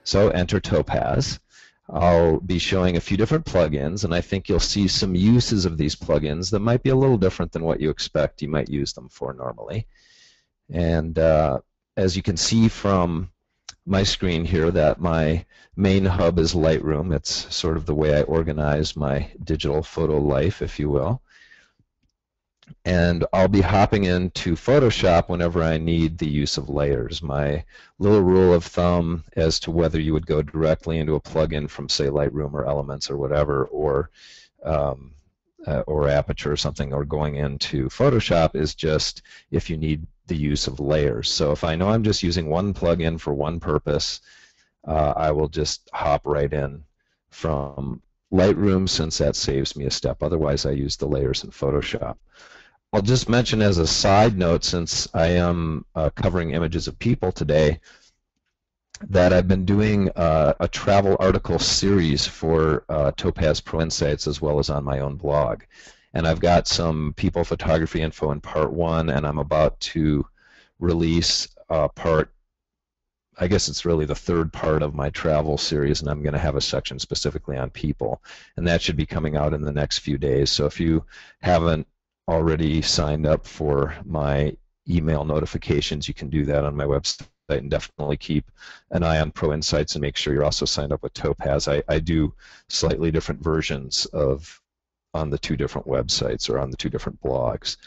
So enter Topaz. I'll be showing a few different plugins, and I think you'll see some uses of these plugins that might be a little different than what you expect you might use them for normally. And as you can see from my screen here, that my main hub is Lightroom. It's sort of the way I organize my digital photo life, if you will. And I'll be hopping into Photoshop whenever I need the use of layers. My little rule of thumb as to whether you would go directly into a plugin from, say, Lightroom or Elements or whatever, or Aperture or something, or going into Photoshop is just if you need the use of layers. So if I know I'm just using one plugin for one purpose, I will just hop right in from Lightroom, since that saves me a step. Otherwise, I use the layers in Photoshop. I'll just mention as a side note, since I am covering images of people today, that I've been doing a travel article series for Topaz Pro Insights as well as on my own blog. And I've got some people photography info in part 1, and I'm about to release I guess it's really the third part of my travel series, and I'm going to have a section specifically on people. And that should be coming out in the next few days. So if you haven't already signed up for my email notifications, you can do that on my website, and definitely keep an eye on Pro Insights and make sure you're also signed up with Topaz. I do slightly different versions on the 2 different websites, or on the 2 different blogs.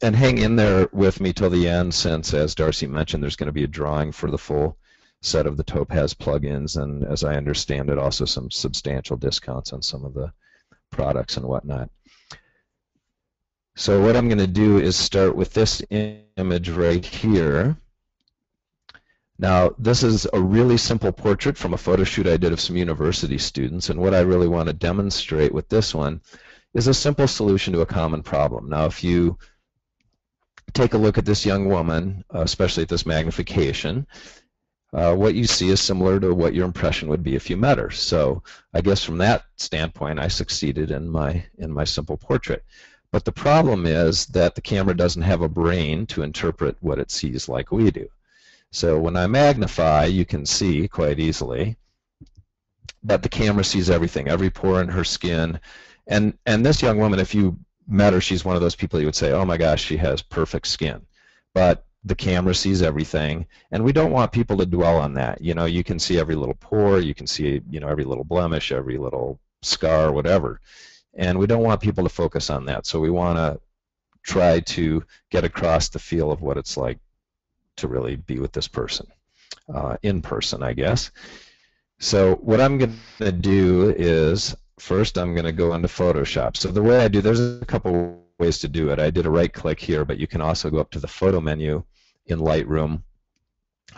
And hang in there with me till the end, since, as Darcy mentioned, there's going to be a drawing for the full set of the Topaz plugins, and as I understand it, also some substantial discounts on some of the products and whatnot. So what I'm going to do is start with this image right here. Now, this is a really simple portrait from a photo shoot I did of some university students, and what I really want to demonstrate with this one is a simple solution to a common problem. Now, if you take a look at this young woman, especially at this magnification, what you see is similar to what your impression would be if you met her. So I guess from that standpoint, I succeeded in my simple portrait. But the problem is that the camera doesn't have a brain to interpret what it sees like we do. So when I magnify, you can see quite easily that the camera sees everything, every pore in her skin. And this young woman, if you met her, she's one of those people you would say, oh my gosh, she has perfect skin. But the camera sees everything, and we don't want people to dwell on that. You know, you can see every little pore, you can see, you know, every little blemish, every little scar, whatever. And we don't want people to focus on that. So we want to try to get across the feel of what it's like to really be with this person, in person, I guess. So what I'm going to do is, first I'm going to go into Photoshop. So the way I do, there's a couple ways to do it. I did a right click here, but you can also go up to the photo menu in Lightroom.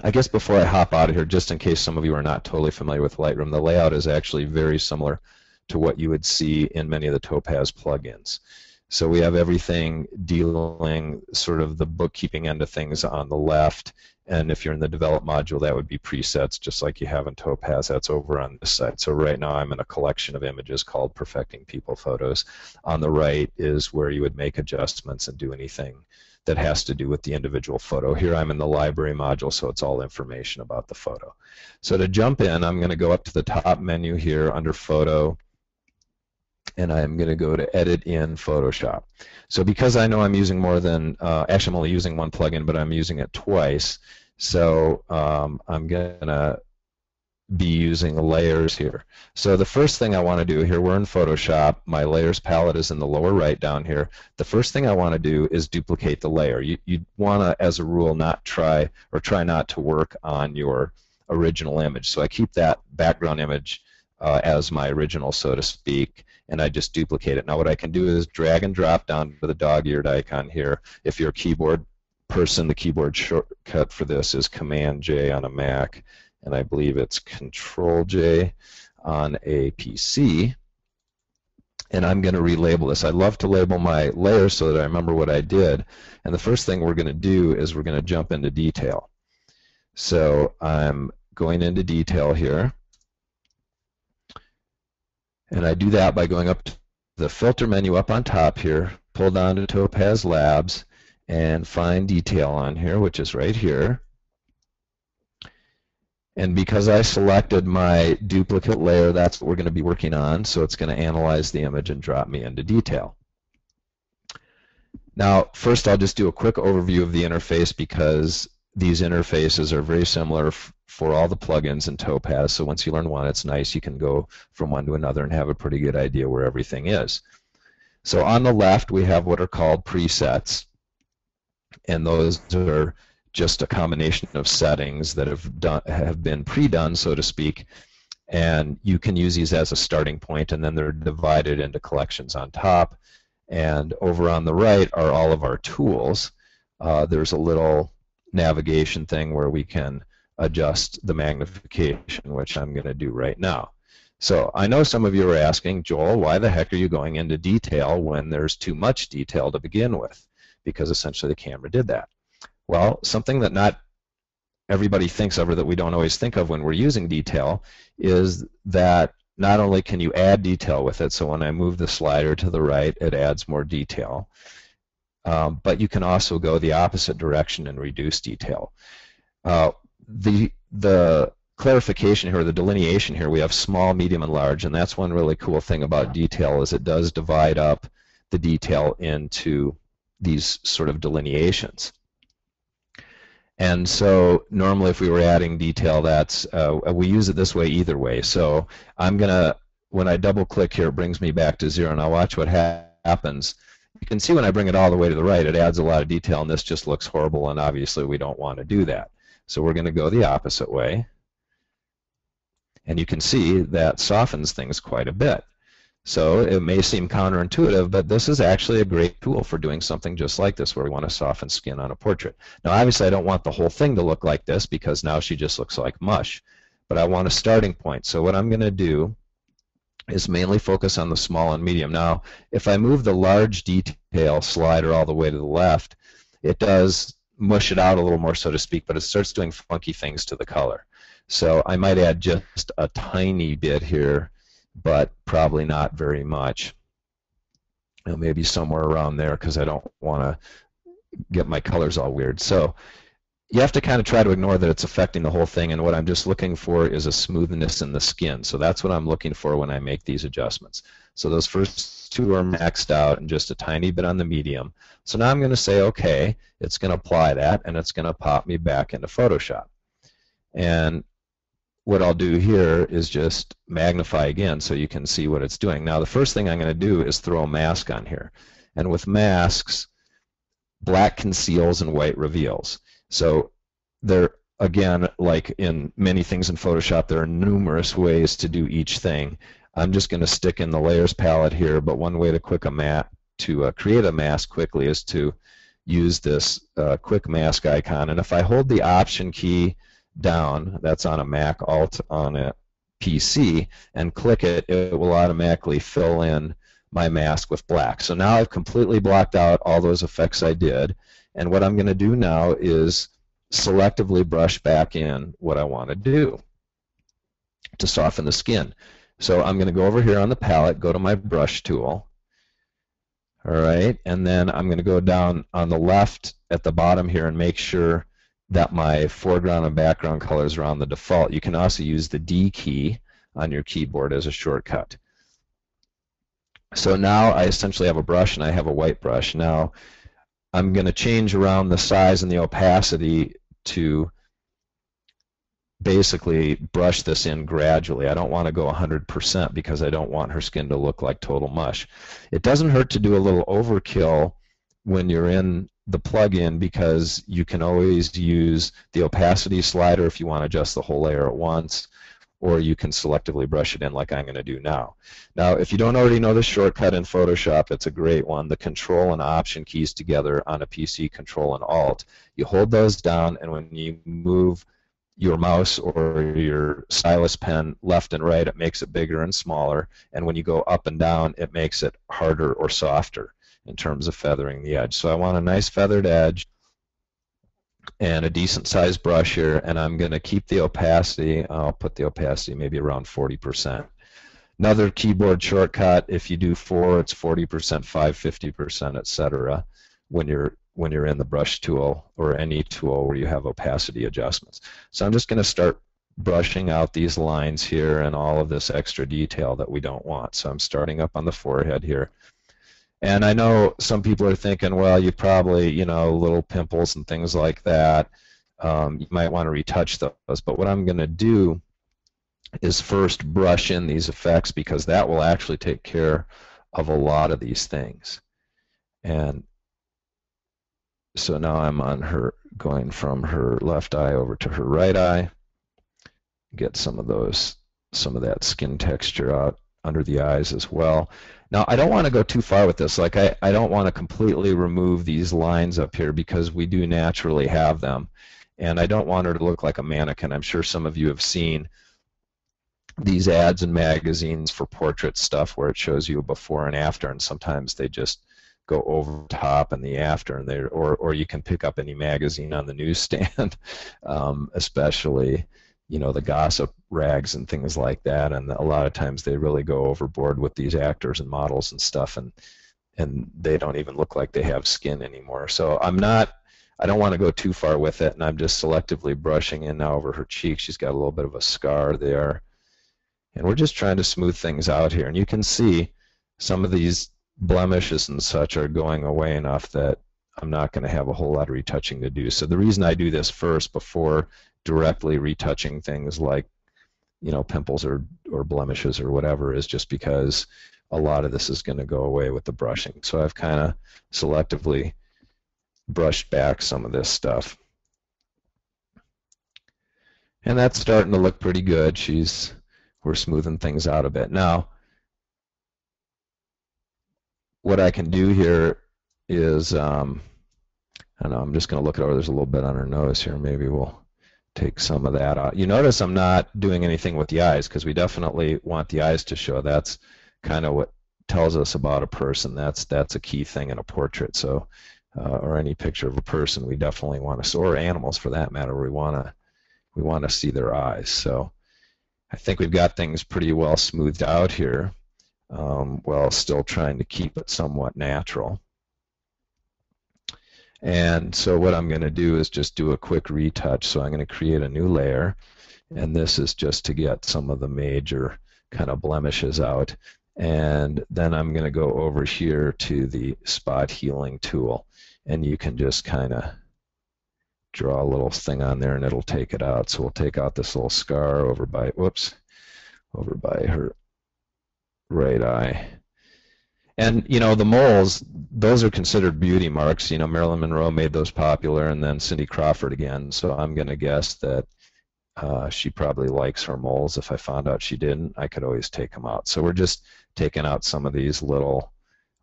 I guess before I hop out of here, just in case some of you are not totally familiar with Lightroom, the layout is actually very similar to what you would see in many of the Topaz plugins. So we have everything dealing sort of the bookkeeping end of things on the left, and if you're in the develop module, that would be presets just like you have in Topaz. That's over on this side. So right now I'm in a collection of images called Perfecting People Photos. On the right is where you would make adjustments and do anything that has to do with the individual photo. Here I'm in the library module, so it's all information about the photo. So to jump in, I'm going to go up to the top menu here under Photo, and I'm going to go to Edit in Photoshop. So because I know I'm using more than, actually I'm only using one plugin, but I'm using it twice, so I'm going to be using layers here. So the first thing I want to do here, we're in Photoshop, my layers palette is in the lower right down here. The first thing I want to do is duplicate the layer. You want to, as a rule, not try not to work on your original image. So I keep that background image as my original, so to speak, and I just duplicate it. Now what I can do is drag and drop down to the dog-eared icon here. If you're a keyboard person, the keyboard shortcut for this is Command-J on a Mac, and I believe it's Control-J on a PC. And I'm going to relabel this. I love to label my layers so that I remember what I did. And the first thing we're going to do is we're going to jump into detail. So I'm going into detail here. And I do that by going up to the filter menu up on top here, pull down to Topaz Labs, and find detail on here, which is right here. And because I selected my duplicate layer, that's what we're going to be working on. So it's going to analyze the image and drop me into detail. Now, first I'll just do a quick overview of the interface because these interfaces are very similar for all the plugins in Topaz. So once you learn one, it's nice. You can go from one to another and have a pretty good idea where everything is. So on the left, we have what are called presets. And those are just a combination of settings that have been pre-done, so to speak, and you can use these as a starting point, and then they're divided into collections on top. And over on the right are all of our tools. There's a little navigation thing where we can adjust the magnification, which I'm going to do right now. So I know some of you are asking, Joel, why the heck are you going into detail when there's too much detail to begin with? Because essentially the camera did that. Well, something that not everybody thinks of, or that we don't always think of when we're using detail, is that not only can you add detail with it, so when I move the slider to the right, it adds more detail, but you can also go the opposite direction and reduce detail. The clarification here, the delineation here, we have small, medium, and large, and that's one really cool thing about detail, is it does divide up the detail into these sort of delineations. And so normally if we were adding detail, that's we use it this way either way. So I'm gonna, when I double click here, it brings me back to 0. Now watch what happens. You can see when I bring it all the way to the right, it adds a lot of detail, and this just looks horrible, and obviously we don't want to do that. So we're going to go the opposite way. And you can see that softens things quite a bit. So it may seem counterintuitive, but this is actually a great tool for doing something just like this, where we want to soften skin on a portrait. Now obviously I don't want the whole thing to look like this, because now she just looks like mush. But I want a starting point. So what I'm going to do is mainly focus on the small and medium. Now if I move the large detail slider all the way to the left, it does mush it out a little more, so to speak, but it starts doing funky things to the color. So I might add just a tiny bit here, but probably not very much. You know, maybe somewhere around there, because I don't want to get my colors all weird. So you have to kind of try to ignore that it's affecting the whole thing, and what I'm just looking for is a smoothness in the skin. So that's what I'm looking for when I make these adjustments. So those first two are maxed out and just a tiny bit on the medium. So now I'm going to say, okay, it's going to apply that, and it's going to pop me back into Photoshop. And what I'll do here is just magnify again so you can see what it's doing. Now the first thing I'm going to do is throw a mask on here. And with masks, black conceals and white reveals. So there, again, like in many things in Photoshop, there are numerous ways to do each thing. I'm just going to stick in the layers palette here, but one way to create a mask quickly is to use this quick mask icon. And if I hold the Option key down, that's on a Mac, Alt on a PC, and click it, it will automatically fill in my mask with black. So now I've completely blocked out all those effects I did, and what I'm going to do now is selectively brush back in what I want to do to soften the skin. So I'm going to go over here on the palette, go to my brush tool, all right, and then I'm going to go down on the left at the bottom here and make sure that my foreground and background colors are on the default. You can also use the D key on your keyboard as a shortcut. So now I essentially have a brush, and I have a white brush. Now I'm going to change around the size and the opacity to basically brush this in gradually. I don't want to go 100% because I don't want her skin to look like total mush. It doesn't hurt to do a little overkill when you're in the plugin, because you can always use the opacity slider if you want to adjust the whole layer at once, or you can selectively brush it in like I'm going to do now. Now, if you don't already know the shortcut in Photoshop, it's a great one. The Control and Option keys together on a PC, Control and Alt. You hold those down, and when you move your mouse or your stylus pen left and right, it makes it bigger and smaller, and when you go up and down, it makes it harder or softer in terms of feathering the edge. So I want a nice feathered edge and a decent sized brush here, and I'm going to keep the opacity. I'll put the opacity maybe around 40%. Another keyboard shortcut, if you do 4, it's 40%, 5, 50%, etc. when you're in the brush tool or any tool where you have opacity adjustments. So I'm just going to start brushing out these lines here and all of this extra detail that we don't want. So I'm starting up on the forehead here. And I know some people are thinking, well, you probably, you know, little pimples and things like that. You might want to retouch those. But what I'm going to do is first brush in these effects, because that will actually take care of a lot of these things. And so now I'm on her, going from her left eye over to her right eye. Get some of that skin texture out under the eyes as well. Now, I don't want to go too far with this. Like, I don't want to completely remove these lines up here, because we do naturally have them. And I don't want her to look like a mannequin. I'm sure some of you have seen these ads in magazines for portrait stuff where it shows you a before and after, and sometimes they just go over the top in the after, and or you can pick up any magazine on the newsstand, especially, you know, the gossip rags and things like that, and a lot of times they really go overboard with these actors and models and stuff, and they don't even look like they have skin anymore. So I don't want to go too far with it, and I'm just selectively brushing in now over her cheek. She's got a little bit of a scar there, and we're just trying to smooth things out here. And you can see some of these blemishes and such are going away enough that I'm not going to have a whole lot of retouching to do. So the reason I do this first before directly retouching things like, you know, pimples or blemishes or whatever is just because a lot of this is going to go away with the brushing. So I've kind of selectively brushed back some of this stuff. And that's starting to look pretty good. We're smoothing things out a bit. Now, what I can do here is, I don't know, I'm just going to look it over. There's a little bit on her nose here. Maybe we'll take some of that out. You notice I'm not doing anything with the eyes, because we definitely want the eyes to show. That's kind of what tells us about a person. That's a key thing in a portrait. So, or any picture of a person, we definitely want to, or animals for that matter, we want to see their eyes. So I think we've got things pretty well smoothed out here, while still trying to keep it somewhat natural. And so what I'm going to do is just do a quick retouch. So I'm going to create a new layer, and this is just to get some of the major kind of blemishes out. And then I'm going to go over here to the spot healing tool, and you can just kind of draw a little thing on there and it'll take it out. So we'll take out this little scar over by, over by her right eye. And, you know, the moles, those are considered beauty marks. You know, Marilyn Monroe made those popular, and then Cindy Crawford again. So I'm going to guess that she probably likes her moles. If I found out she didn't, I could always take them out. So we're just taking out some of these little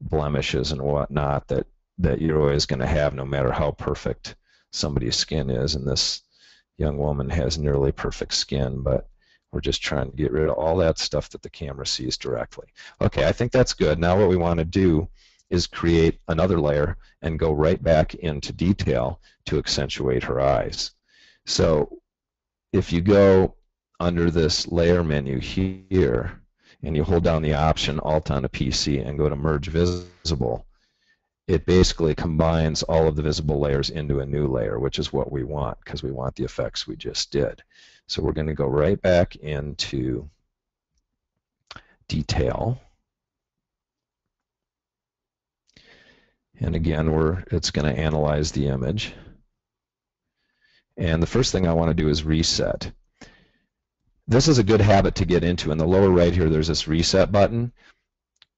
blemishes and whatnot that you're always going to have no matter how perfect somebody's skin is. And this young woman has nearly perfect skin, but we're just trying to get rid of all that stuff that the camera sees directly. Okay, I think that's good. Now what we want to do is create another layer and go right back into detail to accentuate her eyes. So if you go under this layer menu here and you hold down the option Alt on a PC and go to Merge Visible, it basically combines all of the visible layers into a new layer, which is what we want because we want the effects we just did. So we're going to go right back into detail. And again, it's going to analyze the image. And the first thing I want to do is reset. This is a good habit to get into. In the lower right here, there's this reset button.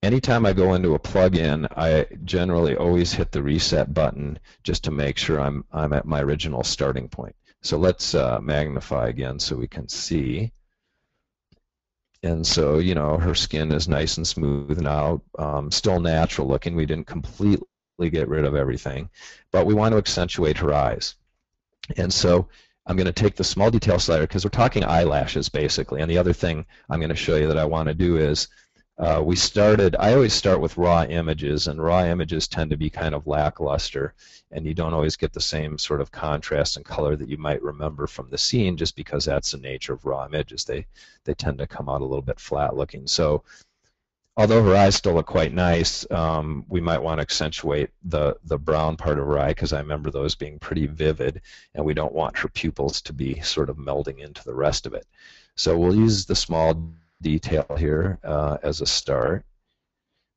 Anytime I go into a plugin, I generally always hit the reset button just to make sure I'm at my original starting point. So let's magnify again so we can see. And so, you know, her skin is nice and smooth now, still natural looking. We didn't completely get rid of everything, but we want to accentuate her eyes. And so I'm going to take the small detail slider because we're talking eyelashes basically. And the other thing I'm going to show you that I want to do is I always start with raw images, and raw images tend to be kind of lackluster, and you don't always get the same sort of contrast and color that you might remember from the scene just because that's the nature of raw images. They tend to come out a little bit flat looking. So although her eyes still look quite nice, we might want to accentuate the brown part of her eye because I remember those being pretty vivid, and we don't want her pupils to be sort of melding into the rest of it. So we'll use the small detail here as a start,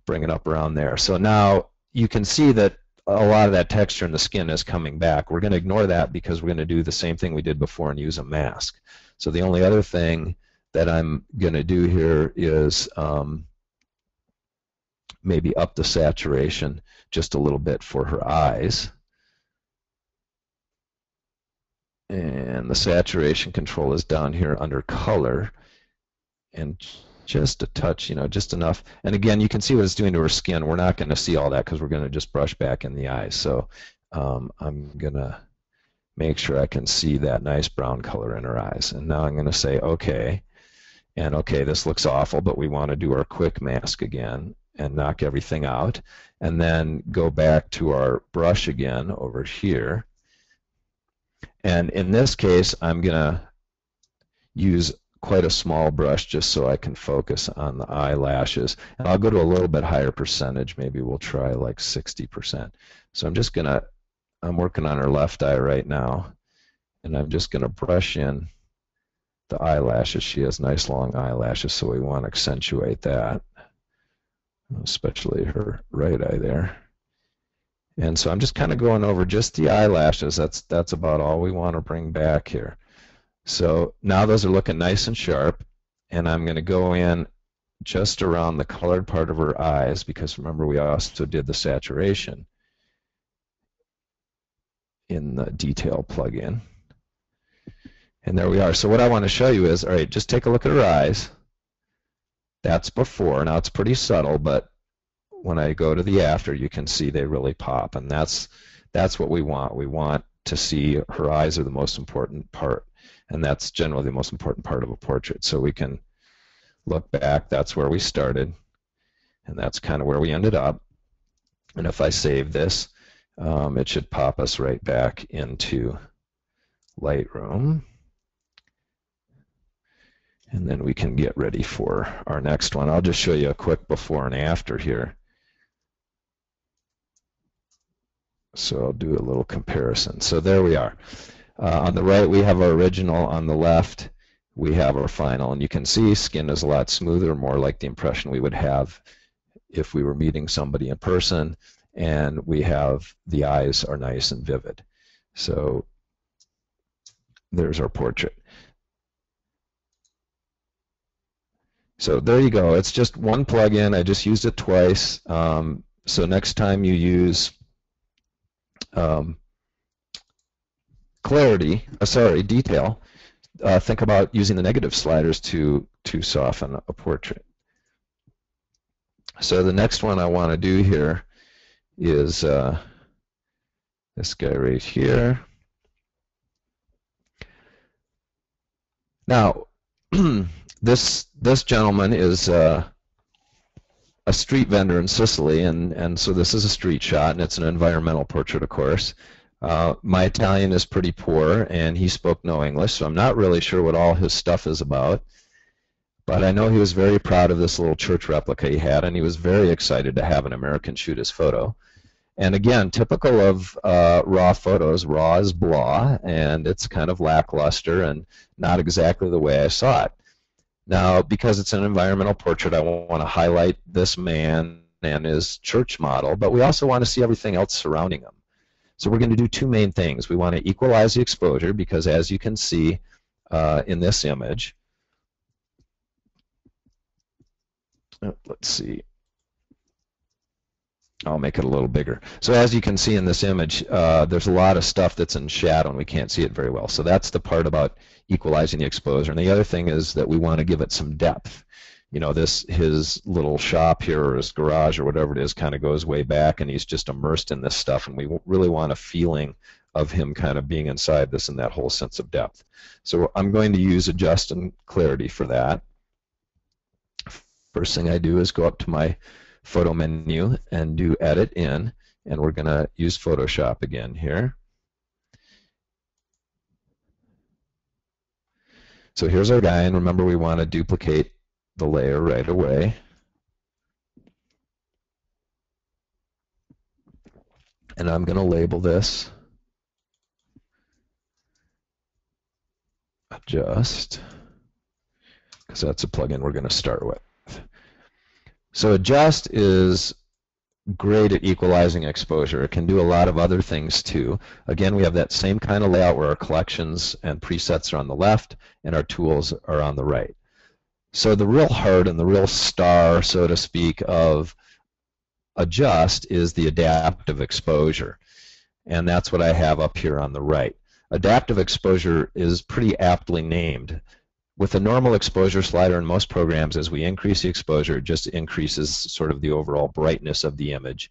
bring it up around there. So now you can see that a lot of that texture in the skin is coming back. We're going to ignore that because we're going to do the same thing we did before and use a mask. So the only other thing that I'm going to do here is maybe up the saturation just a little bit for her eyes. And the saturation control is down here under color. And just a touch, just enough. And again, you can see what it's doing to her skin. We're not going to see all that because we're going to just brush back in the eyes. So I'm going to make sure I can see that nice brown color in her eyes. And now I'm going to say, okay. And okay, this looks awful, but we want to do our quick mask again and knock everything out. And then go back to our brush again over here. And in this case, I'm going to use quite a small brush just so I can focus on the eyelashes. And I'll go to a little bit higher percentage. Maybe we'll try like 60%. So I'm working on her left eye right now. And I'm just going to brush in the eyelashes. She has nice long eyelashes, so we want to accentuate that, especially her right eye there. And so I'm just kind of going over just the eyelashes. That's about all we want to bring back here. So now those are looking nice and sharp, and I'm going to go in just around the colored part of her eyes because remember we also did the saturation in the detail plugin. And there we are. So what I want to show you is, all right, just take a look at her eyes. That's before. Now it's pretty subtle, but when I go to the after, you can see they really pop, and that's what we want. We want to see her eyes are the most important part. And that's generally the most important part of a portrait. So we can look back, that's where we started, and that's kind of where we ended up. And if I save this, it should pop us right back into Lightroom. And then we can get ready for our next one. I'll just show you a quick before and after here. So I'll do a little comparison. So there we are. On the right, we have our original. On the left, we have our final. And you can see skin is a lot smoother, more like the impression we would have if we were meeting somebody in person. And we have the eyes are nice and vivid. So there's our portrait. So there you go. It's just one plugin. I just used it twice. So next time you use detail, think about using the negative sliders to soften a portrait. So the next one I want to do here is this guy right here. Now, this gentleman is a street vendor in Sicily, and so this is a street shot, and it's an environmental portrait, of course. My Italian is pretty poor, and he spoke no English, so I'm not really sure what all his stuff is about. But I know he was very proud of this little church replica he had, and he was very excited to have an American shoot his photo. And again, typical of raw photos, raw is blah, and it's kind of lackluster and not exactly the way I saw it. Now, because it's an environmental portrait, I want to highlight this man and his church model, but we also want to see everything else surrounding him. So we're going to do two main things. We want to equalize the exposure because, as you can see in this image, let's see, I'll make it a little bigger. So as you can see in this image, there's a lot of stuff that's in shadow and we can't see it very well. So that's the part about equalizing the exposure. And the other thing is that we want to give it some depth. You know, his little shop here or his garage or whatever it is kind of goes way back, and he's just immersed in this stuff, and we really want a feeling of him kind of being inside this and that whole sense of depth. So I'm going to use adjust and clarity for that. First thing I do is go up to my photo menu and do edit in, and we're going to use Photoshop again here. So here's our guy, and remember we want to duplicate the layer right away. And I'm going to label this adjust, because that's a plugin we're going to start with. So adjust is great at equalizing exposure. It can do a lot of other things too. Again, we have that same kind of layout where our collections and presets are on the left and our tools are on the right. So the real heart and the real star, so to speak, of adjust is the adaptive exposure. And that's what I have up here on the right. Adaptive exposure is pretty aptly named. With the normal exposure slider in most programs, as we increase the exposure, it just increases sort of the overall brightness of the image.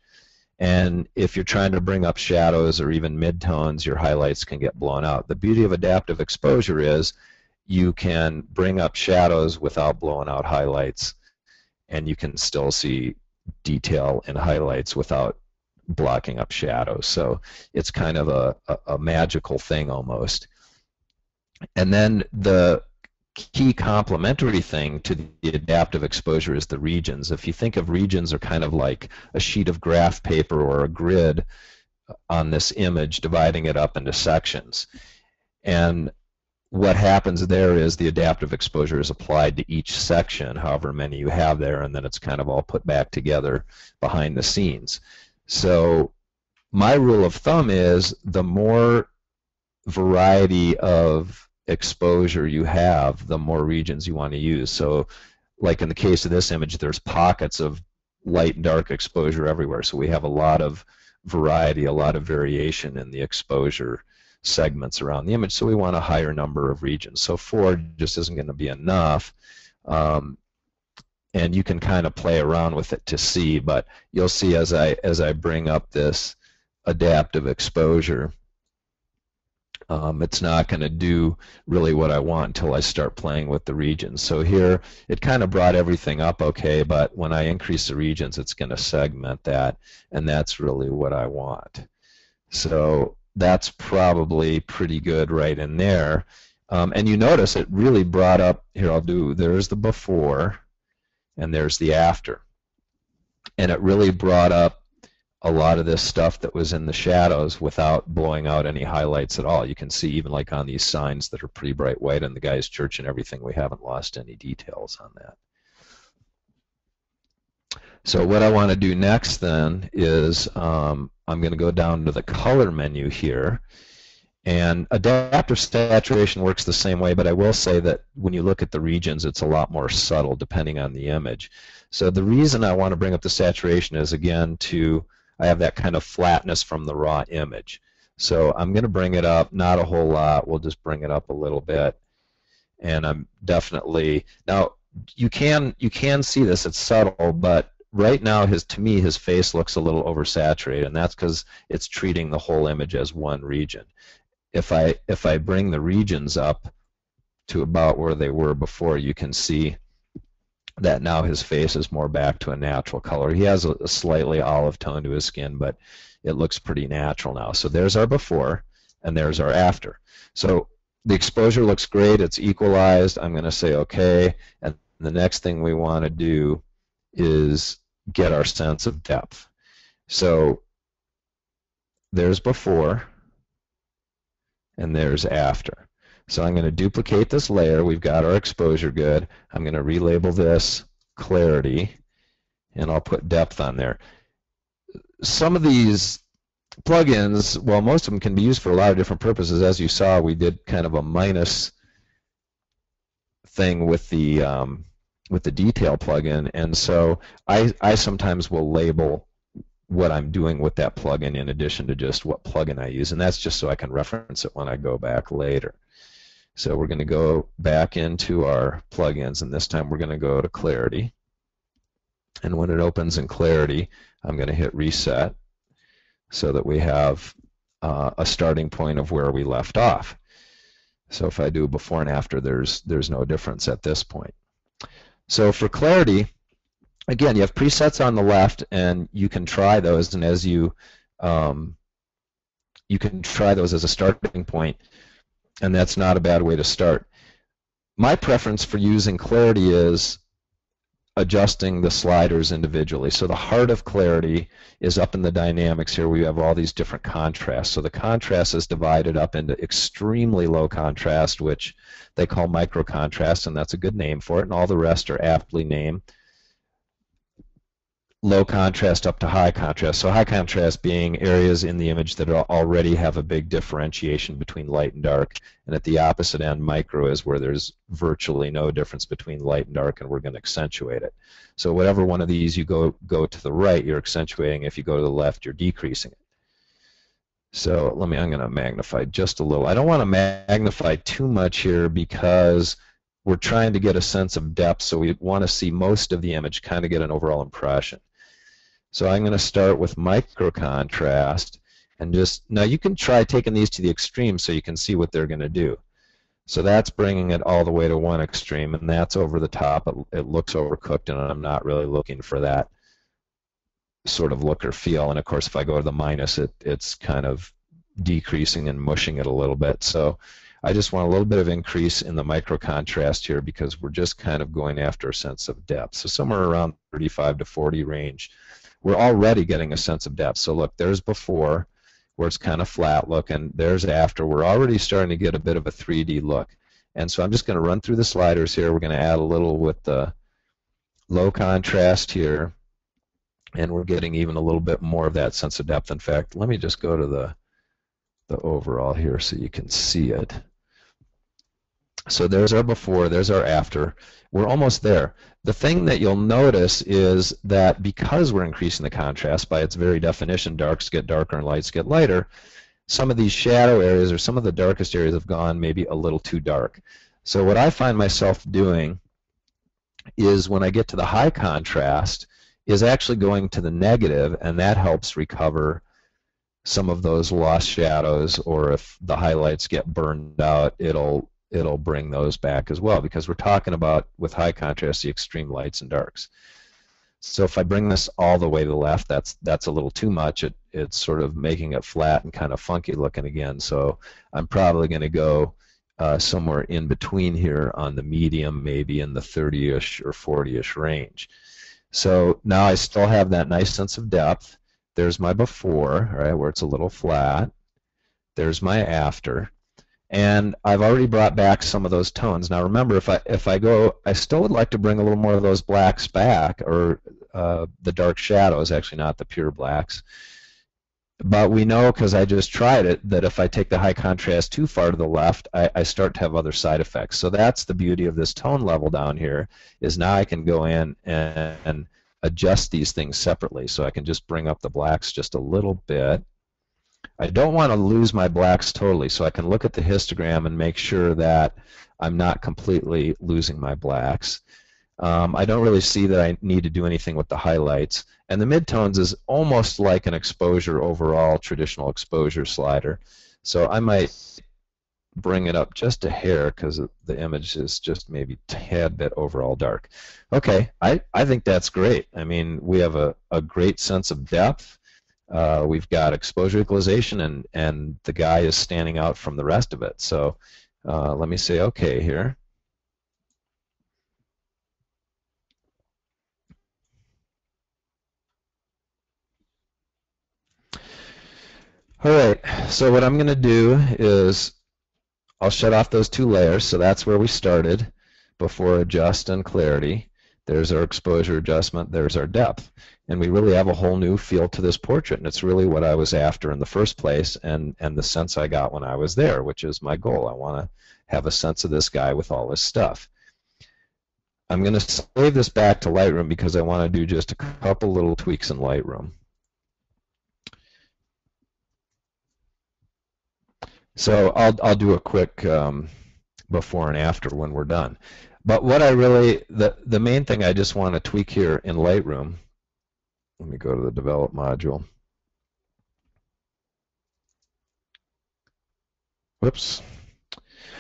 And if you're trying to bring up shadows or even midtones, your highlights can get blown out. The beauty of adaptive exposure is you can bring up shadows without blowing out highlights, and you can still see detail in highlights without blocking up shadows. So it's kind of a magical thing almost. And then the key complementary thing to the adaptive exposure is the regions. If you think of regions are kind of like a sheet of graph paper or a grid on this image, dividing it up into sections. And what happens there is the adaptive exposure is applied to each section, however many you have there, and then it's kind of all put back together behind the scenes. So my rule of thumb is the more variety of exposure you have, the more regions you want to use. So like in the case of this image, there's pockets of light and dark exposure everywhere. So we have a lot of variety, a lot of variation in the exposure segments around the image. So we want a higher number of regions. So 4 just isn't going to be enough. And you can kind of play around with it to see, but you'll see as I bring up this adaptive exposure, it's not going to do really what I want until I start playing with the regions. So here it kind of brought everything up okay, but when I increase the regions, it's going to segment that, and that's really what I want. So that's probably pretty good right in there. And you notice it really brought up, here there's the before and there's the after. And it really brought up a lot of this stuff that was in the shadows without blowing out any highlights at all. You can see even like on these signs that are pretty bright white in the guy's church and everything, we haven't lost any details on that. So what I want to do next then is I'm going to go down to the color menu here, and adaptive saturation works the same way, but I will say that when you look at the regions, it's a lot more subtle depending on the image. So the reason I want to bring up the saturation is, again, I have that kind of flatness from the raw image. So I'm going to bring it up, not a whole lot, we'll just bring it up a little bit. And I'm definitely, now you can see this, it's subtle, but right now to me his face looks a little oversaturated, and that's because it's treating the whole image as one region. If I bring the regions up to about where they were before, you can see that now his face is more back to a natural color. He has a slightly olive tone to his skin, but it looks pretty natural now. So there's our before, and there's our after. So the exposure looks great, it's equalized. I'm going to say okay, and the next thing we want to do is get our sense of depth. So there's before, and there's after. So I'm going to duplicate this layer. We've got our exposure good. I'm going to relabel this clarity, and I'll put depth on there. Some of these plugins, well, most of them can be used for a lot of different purposes. As you saw, we did kind of a minus thing with the detail plugin, and so I sometimes will label what I'm doing with that plugin in addition to just what plugin I use, and that's just so I can reference it when I go back later. So we're going to go back into our plugins, and this time we're going to go to Clarity. And when it opens in Clarity, I'm going to hit Reset so that we have a starting point of where we left off. So if I do before and after, there's no difference at this point. So for Clarity, again, you have presets on the left, and you can try those, and as you can try those as a starting point, and that's not a bad way to start. My preference for using Clarity is adjusting the sliders individually. So the heart of clarity is up in the dynamics here. We have all these different contrasts. So the contrast is divided up into extremely low contrast, which they call micro contrast, and that's a good name for it, and all the rest are aptly named. Low contrast up to high contrast. So high contrast being areas in the image that already have a big differentiation between light and dark, and at the opposite end, micro is where there's virtually no difference between light and dark, and we're going to accentuate it. So whatever one of these you go to the right, you're accentuating. If you go to the left, you're decreasing it. So I'm going to magnify just a little. I don't want to magnify too much here because we're trying to get a sense of depth, so we want to see most of the image, kind of get an overall impression. So I'm going to start with micro contrast, and just, now you can try taking these to the extreme so you can see what they're going to do. So that's bringing it all the way to one extreme, and that's over the top. It looks overcooked, and I'm not really looking for that sort of look or feel. And of course, if I go to the minus, it's kind of decreasing and mushing it a little bit. So I just want a little bit of increase in the micro contrast here because we're just kind of going after a sense of depth. So somewhere around 35 to 40 range. We're already getting a sense of depth. So look, there's before, where it's kind of flat looking. There's after. We're already starting to get a bit of a 3D look. And so I'm just going to run through the sliders here. We're going to add a little with the low contrast here, and we're getting even a little bit more of that sense of depth. In fact, let me just go to the overall here so you can see it. So there's our before, there's our after. We're almost there. The thing that you'll notice is that because we're increasing the contrast, by its very definition, darks get darker and lights get lighter, some of these shadow areas or some of the darkest areas have gone maybe a little too dark. So what I find myself doing is when I get to the high contrast is actually going to the negative, and that helps recover some of those lost shadows, or if the highlights get burned out, it'll bring those back as well, because we're talking about, with high contrast, the extreme lights and darks. So if I bring this all the way to the left, that's a little too much. It's sort of making it flat and kind of funky looking again. So I'm probably going to go somewhere in between here on the medium, maybe in the 30-ish or 40-ish range. So now I still have that nice sense of depth. There's my before, right, where it's a little flat. There's my after. And I've already brought back some of those tones. Now remember, if I go, I still would like to bring a little more of those blacks back, or the dark shadows, actually not the pure blacks. But we know, because I just tried it, that if I take the high contrast too far to the left, I start to have other side effects. So that's the beauty of this tone level down here, is now I can go in and adjust these things separately. So I can just bring up the blacks just a little bit. I don't want to lose my blacks totally, so I can look at the histogram and make sure that I'm not completely losing my blacks. I don't really see that I need to do anything with the highlights. And the midtones is almost like an exposure overall, traditional exposure slider. So I might bring it up just a hair because the image is just maybe a tad bit overall dark. Okay, I think that's great. I mean, we have a great sense of depth. We've got exposure equalization, and the guy is standing out from the rest of it. So let me say OK here. All right, so what I'm going to do is I'll shut off those two layers. So that's where we started before adjust and clarity. There's our exposure adjustment, there's our depth. And we really have a whole new feel to this portrait, and it's really what I was after in the first place, and the sense I got when I was there, which is my goal. I want to have a sense of this guy with all this stuff. I'm going to save this back to Lightroom because I want to do just a couple little tweaks in Lightroom. So I'll do a quick before and after when we're done. But what I really, the main thing I just want to tweak here in Lightroom, let me go to the Develop module. Whoops.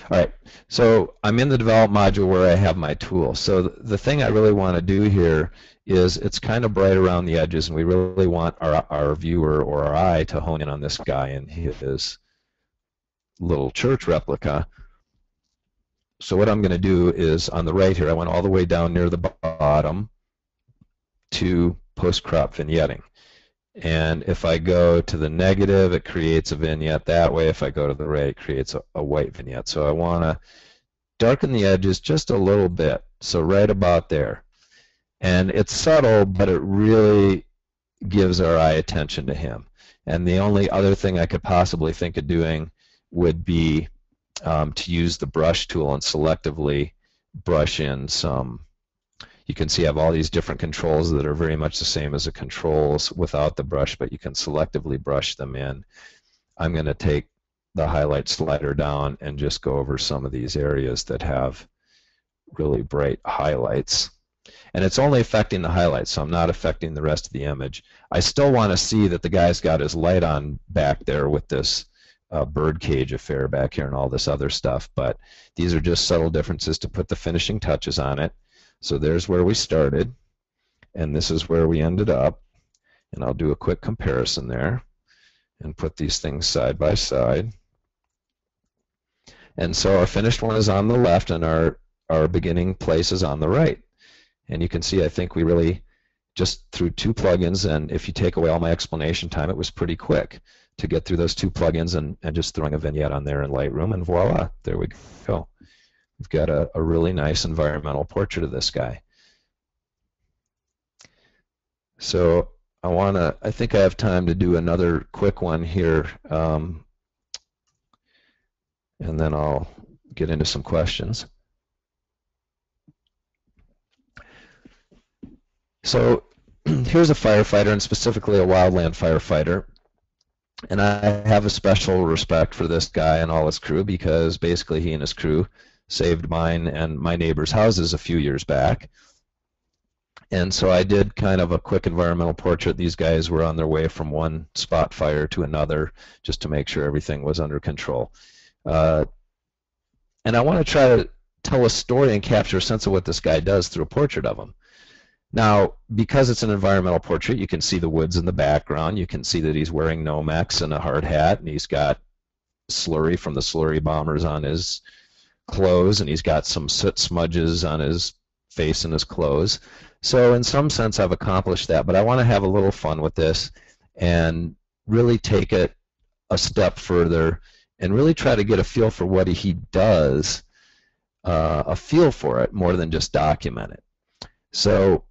All right, so I'm in the Develop module where I have my tool. So the thing I really want to do here is it's kind of bright around the edges, and we really want our viewer or our eye to hone in on this guy and his little church replica. So what I'm going to do is on the right here, I went all the way down near the bottom, to post-crop vignetting. And if I go to the negative, it creates a vignette that way. If I go to the right, it creates a white vignette. So I want to darken the edges just a little bit, so right about there. And it's subtle, but it really gives our eye attention to him. And the only other thing I could possibly think of doing would be to use the brush tool and selectively brush in some. You can see I have all these different controls that are very much the same as the controls without the brush, but you can selectively brush them in. I'm going to take the highlight slider down and just go over some of these areas that have really bright highlights. And it's only affecting the highlights, so I'm not affecting the rest of the image. I still want to see that the guy's got his light on back there with this bird cage affair back here and all this other stuff, but these are just subtle differences to put the finishing touches on it. So there's where we started, and this is where we ended up. And I'll do a quick comparison there and put these things side by side. And so our finished one is on the left, and our beginning place is on the right. And you can see, I think we really just through 2 plugins, and if you take away all my explanation time, it was pretty quick to get through those 2 plugins and just throwing a vignette on there in Lightroom, and voila, there we go. We've got a really nice environmental portrait of this guy. So I think I have time to do another quick one here, and then I'll get into some questions. So here's a firefighter, and specifically a wildland firefighter. And I have a special respect for this guy and all his crew, because basically he and his crew saved mine and my neighbors' houses a few years back. And so I did kind of a quick environmental portrait. These guys were on their way from one spot fire to another just to make sure everything was under control. And I want to try to tell a story and capture a sense of what this guy does through a portrait of him. Now, because it's an environmental portrait, you can see the woods in the background. You can see that he's wearing Nomex and a hard hat, and he's got slurry from the slurry bombers on his clothes, and he's got some soot smudges on his face and his clothes. So in some sense, I've accomplished that, but I want to have a little fun with this and really take it a step further and really try to get a feel for what he does, a feel for it more than just document it. So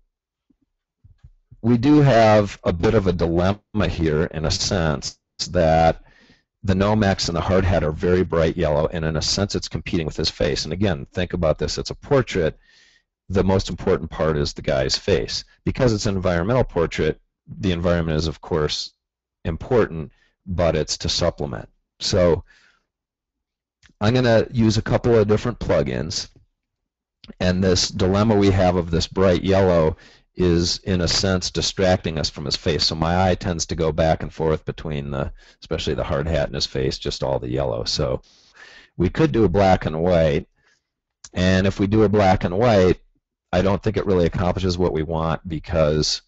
we do have a bit of a dilemma here, in a sense, that the Nomex and the hard hat are very bright yellow, and in a sense it's competing with his face. And again, think about this, it's a portrait. The most important part is the guy's face. Because it's an environmental portrait, the environment is of course important, but it's to supplement. So I'm going to use a couple of different plugins, and this dilemma we have of this bright yellow is in a sense distracting us from his face. So my eye tends to go back and forth between especially the hard hat and his face, just all the yellow. So we could do a black and white, and if we do a black and white, I don't think it really accomplishes what we want, because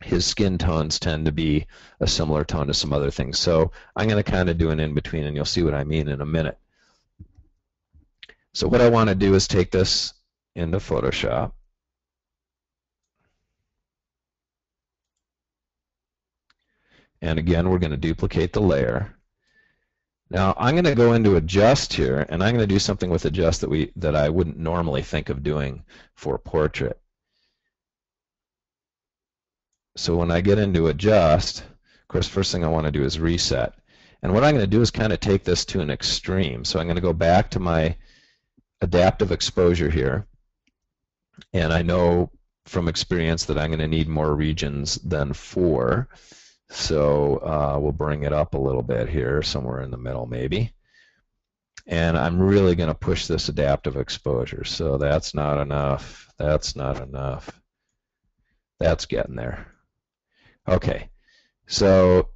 his skin tones tend to be a similar tone to some other things. So I'm going to kind of do an in-between, and you'll see what I mean in a minute. So what I want to do is take this into Photoshop. And again, we're going to duplicate the layer. Now I'm going to go into Adjust here, and I'm going to do something with Adjust that I wouldn't normally think of doing for a portrait. So when I get into Adjust, of course, first thing I want to do is Reset. And what I'm going to do is kind of take this to an extreme. So I'm going to go back to my adaptive exposure here, and I know from experience that I'm going to need more regions than 4. So we'll bring it up a little bit here, somewhere in the middle maybe. And I'm really going to push this adaptive exposure. So that's not enough. That's not enough. That's getting there. Okay. So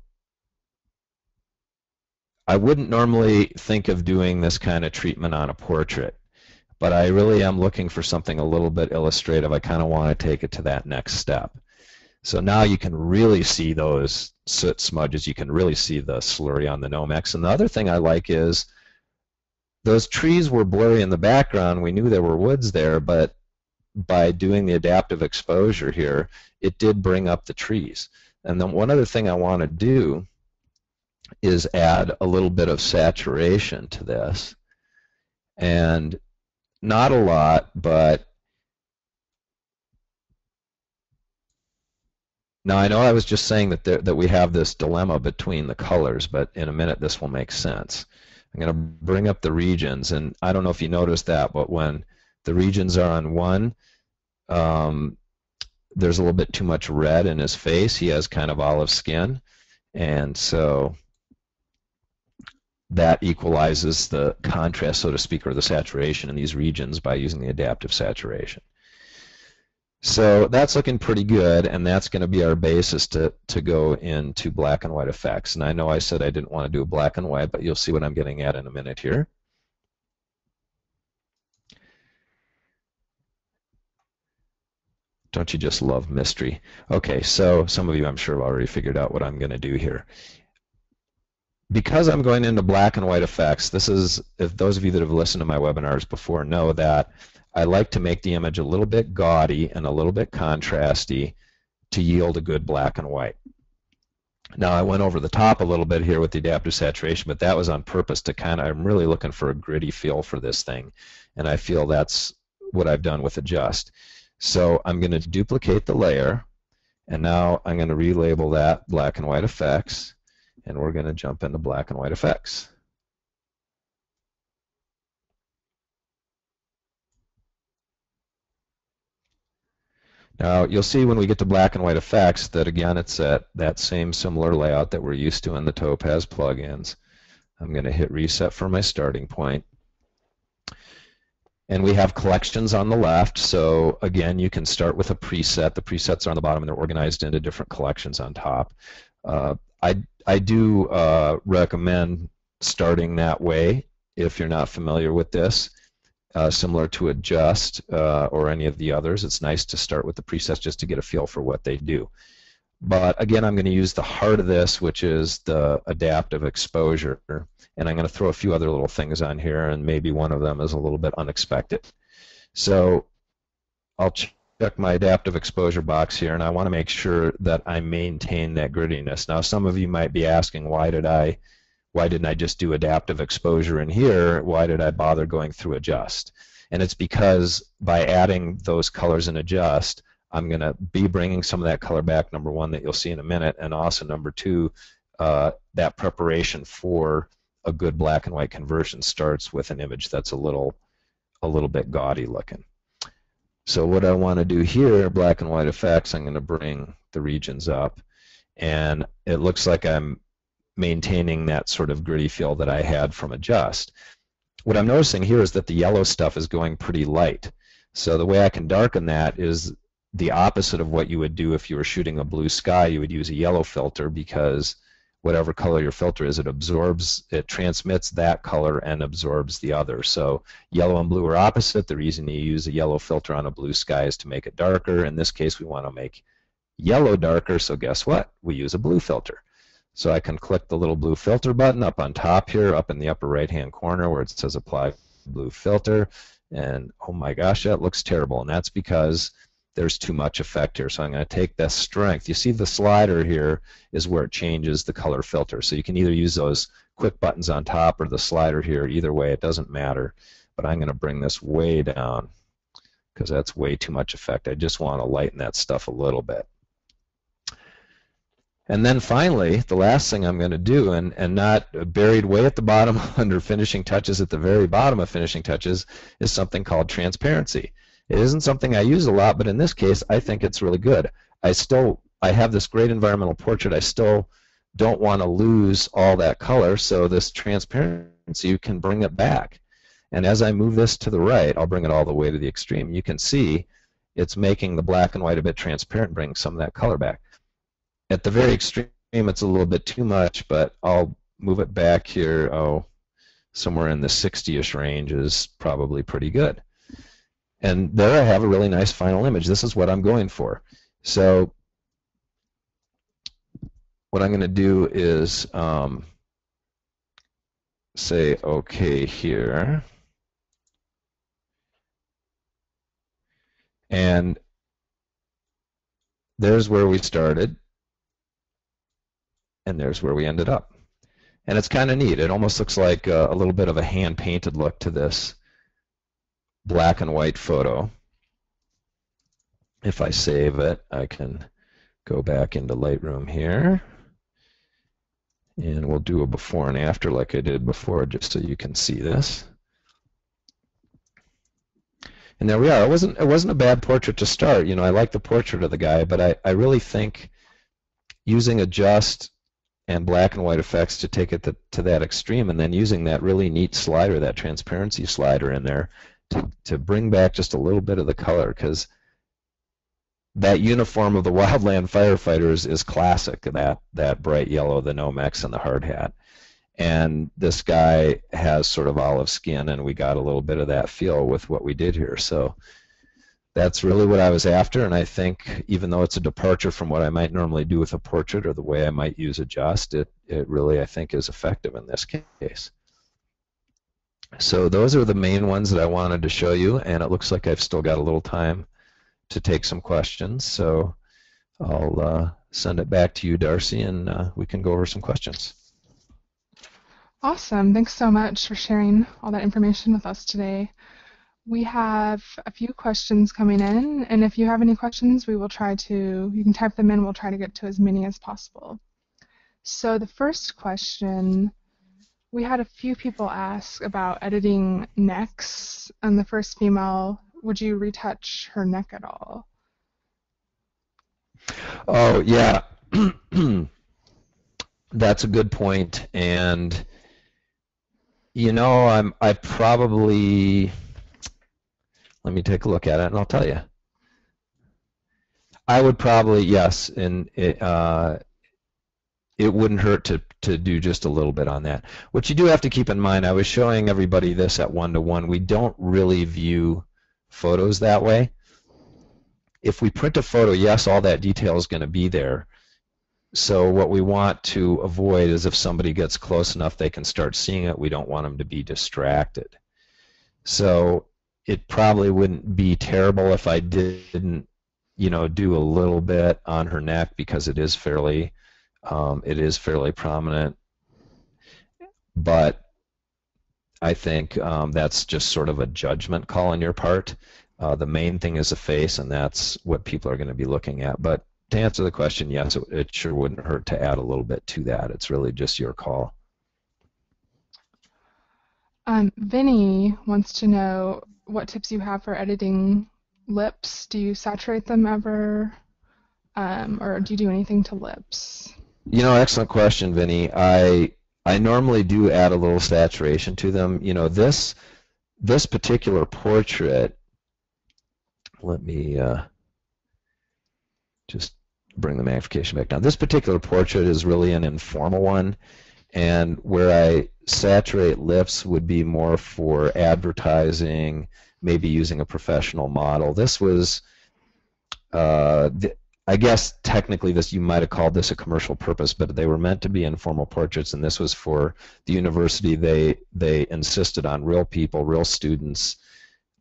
I wouldn't normally think of doing this kind of treatment on a portrait, but I really am looking for something a little bit illustrative. I kind of want to take it to that next step. So now you can really see those soot smudges. You can really see the slurry on the Nomex. And the other thing I like is those trees were blurry in the background. We knew there were woods there, but by doing the adaptive exposure here, it did bring up the trees. And then one other thing I want to do is add a little bit of saturation to this. And not a lot, but now I know I was just saying that we have this dilemma between the colors, but in a minute this will make sense. I'm going to bring up the regions, and I don't know if you noticed that, but when the regions are on one, there's a little bit too much red in his face. He has kind of olive skin, and so that equalizes the contrast, so to speak, or the saturation in these regions by using the adaptive saturation. So that's looking pretty good, and that's going to be our basis to go into black and white effects. And I know I said I didn't want to do a black and white, but you'll see what I'm getting at in a minute here. Don't you just love mystery? Okay, so some of you I'm sure have already figured out what I'm going to do here. Because I'm going into black and white effects, this is, if those of you that have listened to my webinars before know that I like to make the image a little bit gaudy and a little bit contrasty to yield a good black and white. Now I went over the top a little bit here with the adaptive saturation, but that was on purpose to kind of, I'm really looking for a gritty feel for this thing, and I feel that's what I've done with adjust. So I'm going to duplicate the layer, and now I'm going to relabel that black and white effects, and we're going to jump into black and white effects. Now you'll see when we get to black and white effects that again it's that same similar layout that we're used to in the Topaz plugins. I'm going to hit reset for my starting point. And we have collections on the left, so again you can start with a preset. The presets are on the bottom and they're organized into different collections on top. I do recommend starting that way if you're not familiar with this. Similar to adjust or any of the others, it's nice to start with the presets just to get a feel for what they do. But again, I'm going to use the heart of this, which is the adaptive exposure, and I'm going to throw a few other little things on here, and maybe one of them is a little bit unexpected. So I'll check my adaptive exposure box here, and I want to make sure that I maintain that grittiness. Now some of you might be asking, why didn't I just do adaptive exposure in here? Why did I bother going through adjust? And it's because by adding those colors in adjust, I'm going to be bringing some of that color back, number one, that you'll see in a minute, and also number two, that preparation for a good black and white conversion starts with an image that's a little bit gaudy looking. So what I want to do here, black and white effects, I'm going to bring the regions up, and it looks like I'm maintaining that sort of gritty feel that I had from adjust. What I'm noticing here is that the yellow stuff is going pretty light. So the way I can darken that is the opposite of what you would do if you were shooting a blue sky. You would use a yellow filter because whatever color your filter is, it transmits that color and absorbs the other. So yellow and blue are opposite. The reason you use a yellow filter on a blue sky is to make it darker. In this case, we want to make yellow darker, so guess what? We use a blue filter. So I can click the little blue filter button up on top here, up in the upper right-hand corner where it says Apply Blue Filter, and oh my gosh, that looks terrible, and that's because there's too much effect here. So I'm going to take this strength. You see the slider here is where it changes the color filter. So you can either use those quick buttons on top or the slider here. Either way, it doesn't matter. But I'm going to bring this way down because that's way too much effect. I just want to lighten that stuff a little bit. And then finally, the last thing I'm going to do, and not buried way at the bottom under finishing touches, at the very bottom of finishing touches, is something called transparency. It isn't something I use a lot, but in this case, I think it's really good. I have this great environmental portrait. I still don't want to lose all that color, so this transparency, you can bring it back. And as I move this to the right, I'll bring it all the way to the extreme. You can see it's making the black and white a bit transparent, bringing some of that color back. At the very extreme, it's a little bit too much, but I'll move it back here. Oh, somewhere in the 60-ish range is probably pretty good. And there I have a really nice final image. This is what I'm going for. So what I'm going to do is say OK here. And there's where we started, and there's where we ended up. And it's kind of neat. It almost looks like a little bit of a hand-painted look to this black and white photo. If I save it, I can go back into Lightroom here, and we'll do a before and after like I did before, just so you can see this. And there we are. It wasn't a bad portrait to start. You know, I like the portrait of the guy, but I really think using adjust and black and white effects to take it to that extreme, and then using that really neat slider, that transparency slider in there, to bring back just a little bit of the color, because that uniform of the wildland firefighters is classic, that bright yellow, the Nomex and the hard hat. And this guy has sort of olive skin, and we got a little bit of that feel with what we did here. So that's really what I was after, and I think even though it's a departure from what I might normally do with a portrait or the way I might use adjust, it really, I think, is effective in this case. So those are the main ones that I wanted to show you, and it looks like I've still got a little time to take some questions. So I'll send it back to you, Darcy, and we can go over some questions. Awesome. Thanks so much for sharing all that information with us today. We have a few questions coming in, and if you have any questions, we will try to, you can type them in, we'll try to get to as many as possible. So the first question, we had a few people ask about editing necks, and the first female, would you retouch her neck at all? Oh, yeah. That's a good point, and you know, I probably, let me take a look at it and I'll tell you. I would probably, yes, and it wouldn't hurt to do just a little bit on that. What you do have to keep in mind, I was showing everybody this at 1:1, we don't really view photos that way. If we print a photo, yes, all that detail is going to be there. So what we want to avoid is if somebody gets close enough they can start seeing it, we don't want them to be distracted. So it probably wouldn't be terrible if I didn't, you know, do a little bit on her neck, because it is fairly prominent. But I think that's just sort of a judgment call on your part. The main thing is the face, and that's what people are going to be looking at. But to answer the question, yes, it sure wouldn't hurt to add a little bit to that. It's really just your call. Vinny wants to know what tips you have for editing lips. Do you saturate them ever, or do you do anything to lips? You know, excellent question, Vinny. I normally do add a little saturation to them. You know, this particular portrait, let me just bring the magnification back down. This particular portrait is really an informal one, and where I saturate lips would be more for advertising, maybe using a professional model. This was, I guess technically this, you might have called this a commercial purpose, but they were meant to be informal portraits, and this was for the university. They insisted on real people, real students,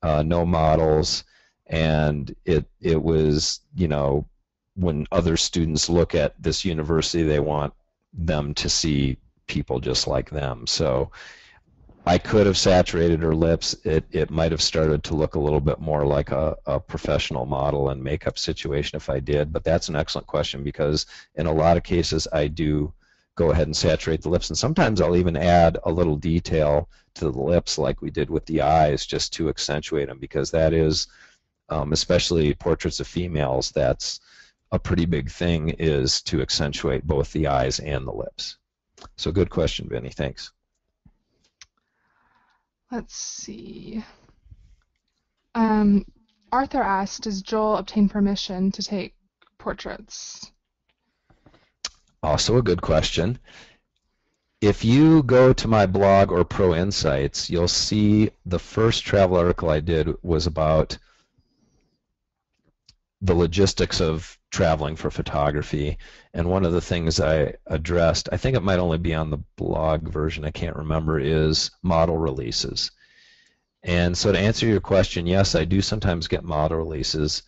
no models, and it was, you know, when other students look at this university, they want them to see people just like them. So I could have saturated her lips. It might have started to look a little bit more like a professional model and makeup situation if I did, but that's an excellent question, because in a lot of cases I do go ahead and saturate the lips, and sometimes I'll even add a little detail to the lips like we did with the eyes, just to accentuate them, because that is, especially portraits of females, that's a pretty big thing, is to accentuate both the eyes and the lips. So good question, Vinny. Thanks. Let's see. Arthur asked, does Joel obtain permission to take portraits? Also a good question. If you go to my blog or Pro Insights, you'll see the first travel article I did was about the logistics of traveling for photography, and one of the things I addressed, I think it might only be on the blog version, I can't remember, is model releases. And so to answer your question, yes, I do sometimes get model releases.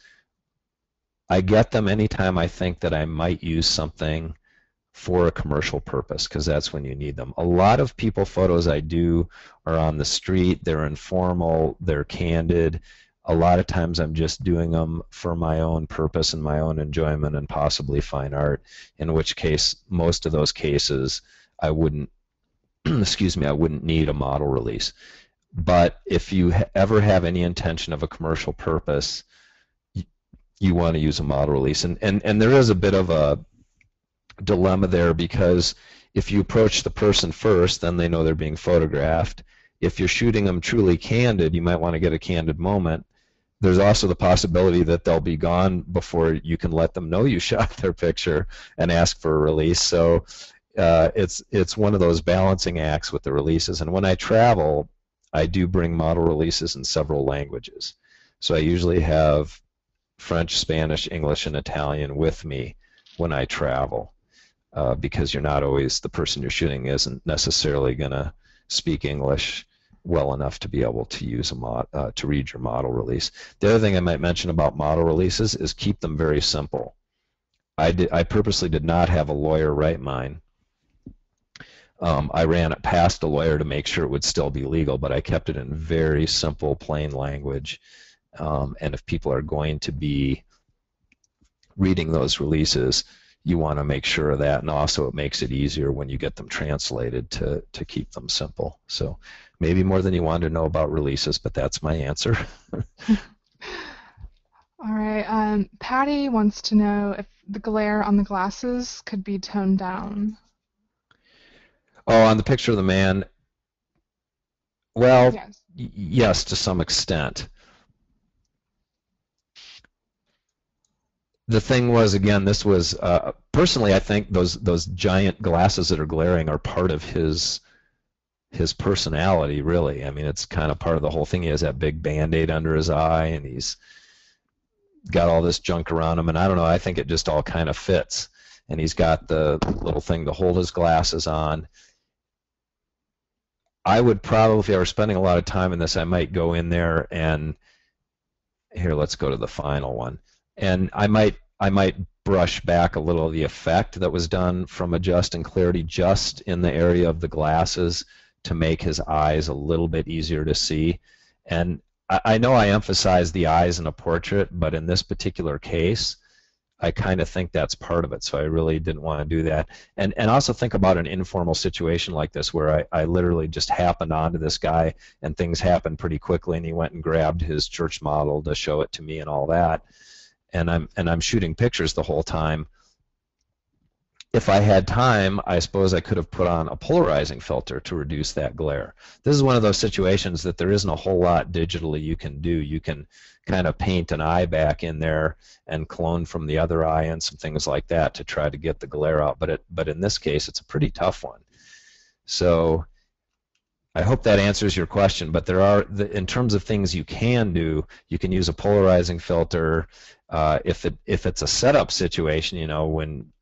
I get them anytime I think that I might use something for a commercial purpose, because that's when you need them. A lot of people photos I do are on the street, they're informal, they're candid. A lot of times I'm just doing them for my own purpose and my own enjoyment and possibly fine art, in which case most of those cases I wouldn't excuse me, I wouldn't need a model release. But if you ever have any intention of a commercial purpose, you want to use a model release. And there is a bit of a dilemma there, because if you approach the person first, then they know they're being photographed. If you're shooting them truly candid, you might want to get a candid moment. There's also the possibility that they'll be gone before you can let them know you shot their picture and ask for a release. So it's one of those balancing acts with the releases. And when I travel, I do bring model releases in several languages. So I usually have French, Spanish, English, and Italian with me when I travel, because you're not always, the person you're shooting isn't necessarily going to speak English well enough to be able to use to read your model release. The other thing I might mention about model releases is keep them very simple. I purposely did not have a lawyer write mine. I ran it past a lawyer to make sure it would still be legal, but I kept it in very simple, plain language. And if people are going to be reading those releases, you want to make sure of that, and also it makes it easier when you get them translated to keep them simple. So maybe more than you wanted to know about releases, but that's my answer. All right. Patty wants to know if the glare on the glasses could be toned down. Oh, on the picture of the man, well, Yes. yes, to some extent. The thing was, again, this was personally, I think those giant glasses that are glaring are part of his personality, really. I mean, it's kind of part of the whole thing. He has that big Band-Aid under his eye, and he's got all this junk around him, and I don't know, I think it just all kind of fits. And he's got the little thing to hold his glasses on. I would probably, if I were spending a lot of time in this, I might go in there and, here, let's go to the final one. And I might brush back a little of the effect that was done from Adjust and Clarity just in the area of the glasses to make his eyes a little bit easier to see. And I know I emphasize the eyes in a portrait, but in this particular case, I kind of think that's part of it, so I really didn't want to do that. And also think about an informal situation like this where I literally just happened onto this guy and things happened pretty quickly, and he went and grabbed his church model to show it to me and all that. And I'm shooting pictures the whole time. If I had time, I suppose I could have put on a polarizing filter to reduce that glare. This is one of those situations that there isn't a whole lot digitally you can do. You can kind of paint an eye back in there and clone from the other eye and some things like that to try to get the glare out. But in this case, it's a pretty tough one. So I hope that answers your question. But there are, in terms of things you can do, you can use a polarizing filter. If it's a setup situation, you know, when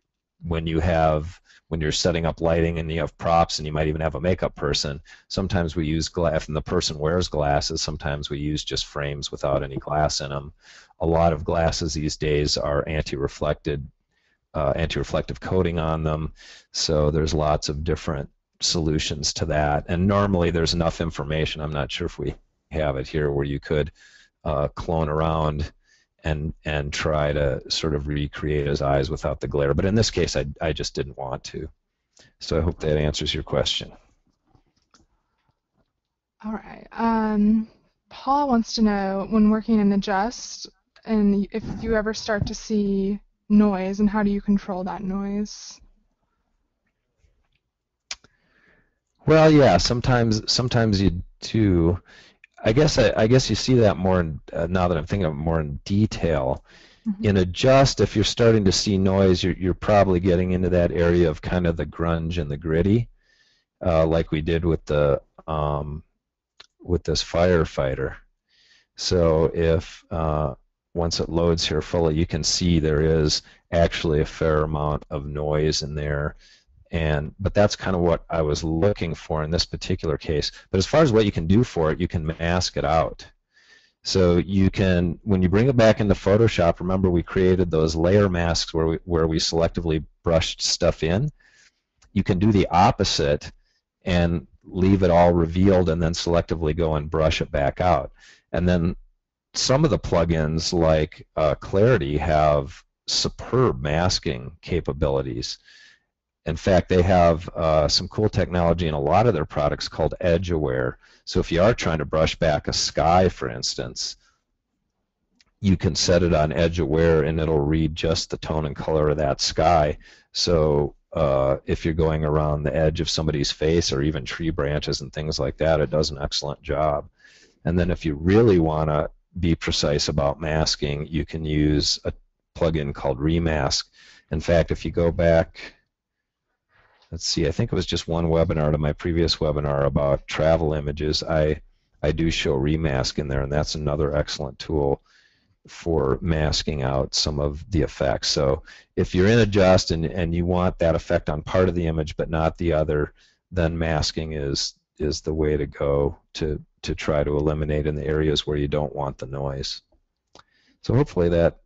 you're setting up lighting and you have props and you might even have a makeup person, sometimes we use glass, and the person wears glasses, sometimes we use just frames without any glass in them. A lot of glasses these days are anti-reflective coating on them, so there's lots of different solutions to that. And normally there's enough information, I'm not sure if we have it here, where you could clone around and try to sort of recreate his eyes without the glare. But in this case, I just didn't want to. So I hope that answers your question. All right. Paul wants to know, when working in Adjust, and if you ever start to see noise, and how do you control that noise? Well, yeah, sometimes you do. I guess you see that more now that I'm thinking of it more in detail. Mm-hmm. In Adjust, if you're starting to see noise, you're probably getting into that area of kind of the grunge and the gritty, like we did with the with this firefighter. So if once it loads here fully, you can see there is actually a fair amount of noise in there, But that's kind of what I was looking for in this particular case. But as far as what you can do for it, you can mask it out. So you can, when you bring it back into Photoshop, remember we created those layer masks where we selectively brushed stuff in. You can do the opposite and leave it all revealed and then selectively go and brush it back out. And then some of the plugins like Clarity have superb masking capabilities. In fact, they have some cool technology in a lot of their products called Edge Aware. So if you are trying to brush back a sky, for instance, you can set it on Edge Aware and it'll read just the tone and color of that sky. So if you're going around the edge of somebody's face or even tree branches and things like that, it does an excellent job. And then if you really want to be precise about masking, you can use a plugin called Remask. In fact, if you go back, let's see, I think it was just one webinar to my previous webinar about travel images. I do show Remask in there, and that's another excellent tool for masking out some of the effects. So if you're in Adjust and you want that effect on part of the image but not the other, then masking is the way to go to try to eliminate in the areas where you don't want the noise. So hopefully that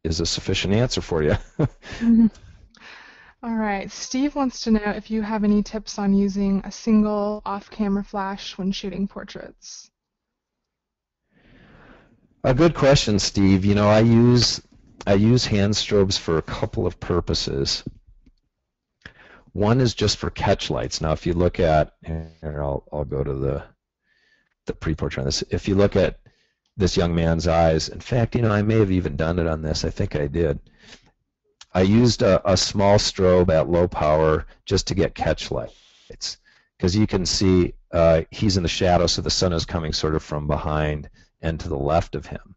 is a sufficient answer for you. Mm-hmm. All right, Steve wants to know if you have any tips on using a single off-camera flash when shooting portraits. A good question, Steve. You know, I use hand strobes for a couple of purposes. One is just for catch lights. Now, if you look at, here, I'll go to the pre-portrait on this. If you look at this young man's eyes, in fact, you know, I may have even done it on this. I think I did. I used a small strobe at low power just to get catch lights, because you can see he's in the shadow, so the sun is coming sort of from behind and to the left of him.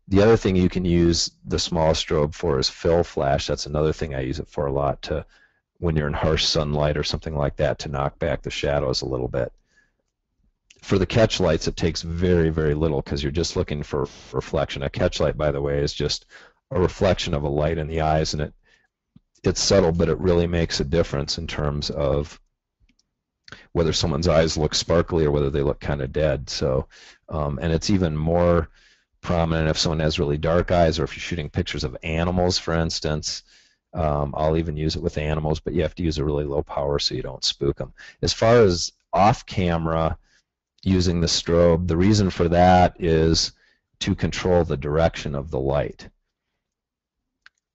The other thing you can use the small strobe for is fill flash. That's another thing I use it for a lot, to when you're in harsh sunlight or something like that, to knock back the shadows a little bit. For the catch lights, it takes very, very little because you're just looking for reflection. A catch light, by the way, is just a reflection of a light in the eyes, and it's subtle, but it really makes a difference in terms of whether someone's eyes look sparkly or whether they look kind of dead. So, and it's even more prominent if someone has really dark eyes, or if you're shooting pictures of animals, for instance. I'll even use it with animals, but you have to use a really low power so you don't spook them. As far as off camera using the strobe, the reason for that is to control the direction of the light.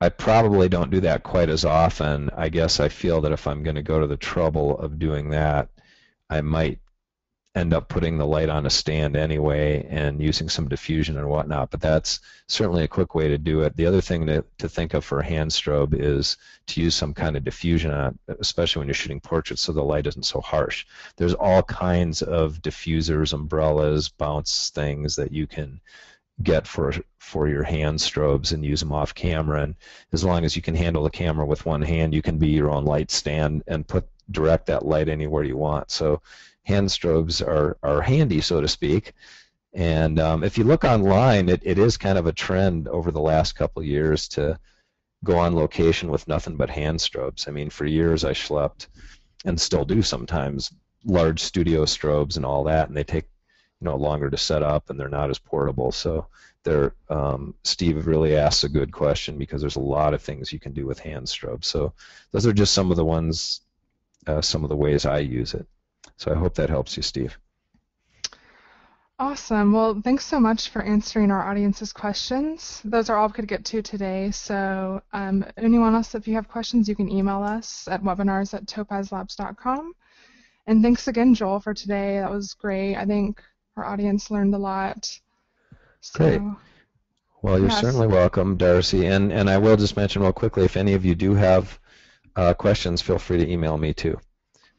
I probably don't do that quite as often. I guess I feel that if I'm going to go to the trouble of doing that, I might end up putting the light on a stand anyway and using some diffusion and whatnot, but that's certainly a quick way to do it. The other thing to think of for a hand strobe is to use some kind of diffusion on it, especially when you're shooting portraits, so the light isn't so harsh. There's all kinds of diffusers, umbrellas, bounce things that you can get for your hand strobes and use them off camera, and as long as you can handle the camera with one hand, you can be your own light stand and direct that light anywhere you want. So hand strobes are handy, so to speak. And if you look online, it is kind of a trend over the last couple of years to go on location with nothing but hand strobes. I mean, for years I schlepped, and still do sometimes, large studio strobes and all that, and they take longer to set up, and they're not as portable. So Steve really asks a good question, because there's a lot of things you can do with hand strobes. So those are just some of the ones, some of the ways I use it. So I hope that helps you, Steve. Awesome. Well, thanks so much for answering our audience's questions. Those are all we could get to today. So anyone else, if you have questions, you can email us at webinars@topazlabs.com. And thanks again, Joel, for today. That was great. I think our audience learned a lot. So, great. Well, you're certainly welcome, Darcy. And I will just mention real quickly, if any of you do have questions, feel free to email me too.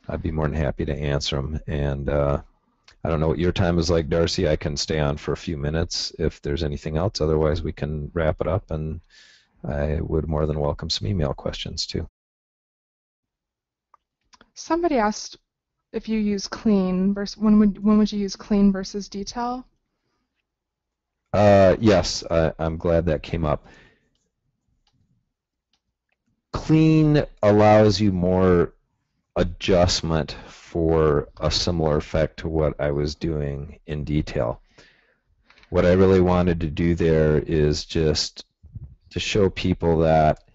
I'd be more than happy to answer them. And I don't know what your time is like, Darcy. I can stay on for a few minutes if there's anything else. Otherwise, we can wrap it up, and I would more than welcome some email questions too. Somebody asked if you use clean versus when would you use clean versus detail? Yes, I'm glad that came up. Clean allows you more adjustment for a similar effect to what I was doing in detail. What I really wanted to do there is just to show people that